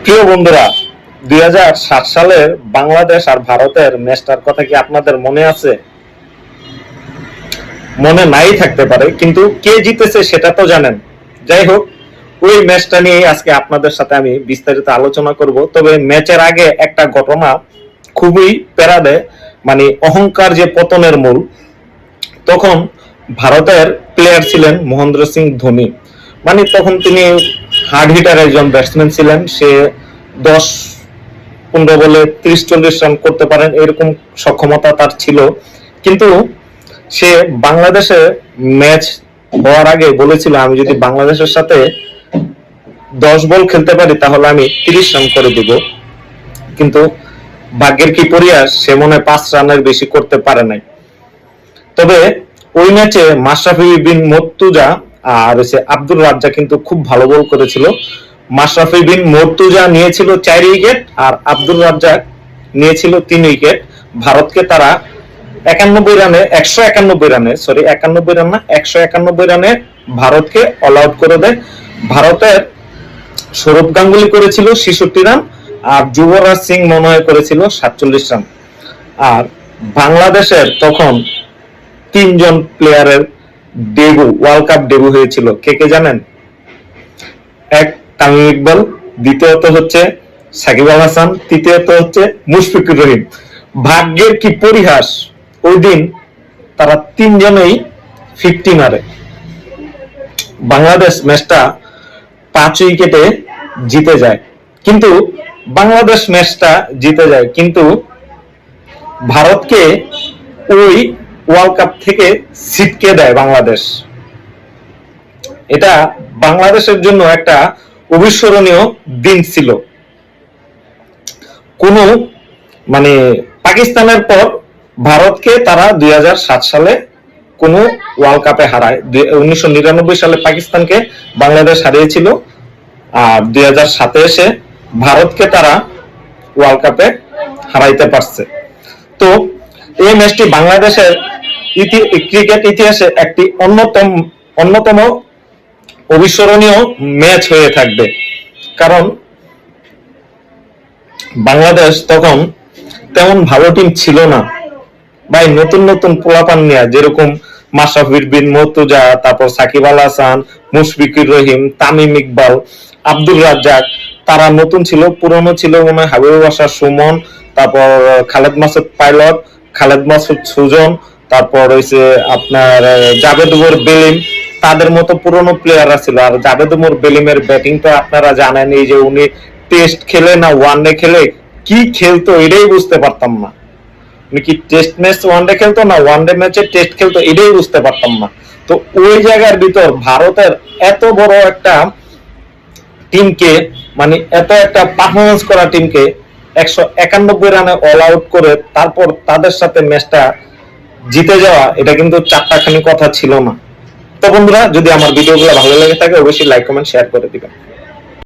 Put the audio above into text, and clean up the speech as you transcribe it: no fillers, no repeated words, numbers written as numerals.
প্রিয় বন্ধুরা, 2007 সালের বাংলাদেশ আর ভারতের ম্যাচটার কথা কি আপনাদের মনে আছে? মনে নাই থাকতে পারে, কিন্তু কে জিতেছে সেটা তো জানেন। যাই হোক, ওই ম্যাচটা নিয়ে আজকে আপনাদের সাথে আমি বিস্তারিত আলোচনা করব। তবে ম্যাচের আগে একটা ঘটনা খুবই প্যারা দেয়, মানে অহংকার যে পতনের মূল। তখন ভারতের প্লেয়ার ছিলেন মহেন্দ্র সিং ধোনি। মানে তখন তিনি হার্ড হিটার একজন ব্যাটসম্যান ছিলেন। সে 10-15 বলে 30-40 রান করতে পারেন, এরকম সক্ষমতা তার ছিল। কিন্তু সে বাংলাদেশে ম্যাচ হওয়ার আগে বলেছিল, আমি যদি বাংলাদেশের সাথে 10 বল খেলতে পারি তাহলে আমি 30 রান করে দিব। কিন্তু ভাগ্যের কি পরিহাস, সে মনে হয় 5 রানের বেশি করতে পারে নাই। তবে ওই ম্যাচে মাশরাফি বিন মুর্তজা আর আব্দুর রাজ্জাক কিন্তু খুব ভালো বল করেছিল। মাশরাফি বিন মুর্তজা নিয়েছিল 4 উইকেট আর আব্দুর রাজ্জাক নিয়েছিল 3 উইকেট। ভারতকে তারা 191 রানে ভারতকে অল আউট করে দেয়। ভারতের সৌরভ গাঙ্গুলি করেছিল 66 রান আর যুবরাজ সিং মনে হয় করেছিল 47 রান। আর বাংলাদেশের তখন 3 জন প্লেয়ারের ওয়ার্ল্ড কাপ ডেবু হয়েছিল। কে কে জানেন? এক তামিম ইকবাল, দ্বিতীয়ত হচ্ছে সাকিব আল হাসান, তৃতীয়ত হচ্ছে মুশফিকুর রহিম। ভাগ্যের কি পরিহাস, ওই দিন তারা 3 জনেই 50 মারে। বাংলাদেশ ম্যাচটা 5 উইকেটে জিতে যায়। কিন্তু বাংলাদেশ ম্যাচটা জিতে যায়, কিন্তু ভারতকে ওই ওয়ার্ল্ড কাপ থেকে ছিটকে দেয় বাংলাদেশ। এটা বাংলাদেশের জন্য একটা অবিস্মরণীয় দিন ছিল। কোন মানে পাকিস্তানের পর ভারতকে তারা 2007 সালে কোন ওয়ার্ল্ড কাপে হারায়। 1999 সালে পাকিস্তানকে বাংলাদেশ হারিয়েছিল, আর 2007 এসে ভারতকে তারা ওয়ার্ল্ড কাপে হারাইতে পারছে। তো এই ম্যাচটি বাংলাদেশের ক্রিকেট ইতিহাসে একটি অন্যতম অবিস্মরণীয় ম্যাচ হয়ে থাকবে। কারণ বাংলাদেশ তখন তেমন ভালো টিম ছিল না ভাই। নতুন নতুন পোলাপান নিয়ে, যেরকম মাশরাফি বিন মুর্তজা, তারপর সাকিব আল হাসান, মুশফিকুর রহিম, তামিম ইকবাল, আব্দুর রাজ্জাক, তারা নতুন ছিল। পুরনো ছিল মনে হয় হাবিবুর বাশার সুমন, তারপর খালেদ মাসুদ পাইলট, খালেদ মাসুদ সুজন, তারপর হইছে আপনার জাভেদ উমর বেলিম। তাদের মতো পুরনো প্লেয়াররা ছিল। আর জাভেদ উমর বেলিমের ব্যাটিংটা আপনারা জানেন, এই যে উনি টেস্ট খেলে না ওয়ানডে খেলে, কি খেলতো এটাই বুঝতে পারতাম না। উনি কি টেস্ট ম্যাচ ওয়ানডে খেলতো না ওয়ানডে ম্যাচে টেস্ট খেলতো, এটাই বুঝতে পারতাম না। তো ওই জায়গার ভিতর ভারতের এত বড় একটা টিমকে, মানে এত একটা পারফরমেন্স করা টিমকে 191 রানে অল আউট করে তারপর তাদের সাথে ম্যাচটা জিতে যাওয়া, এটা কিন্তু চারটাখানি কথা ছিল না। তো বন্ধুরা, যদি আমার ভিডিওগুলো ভালো লেগে থাকে অবশ্যই লাইক কমেন্ট শেয়ার করে দিবেন।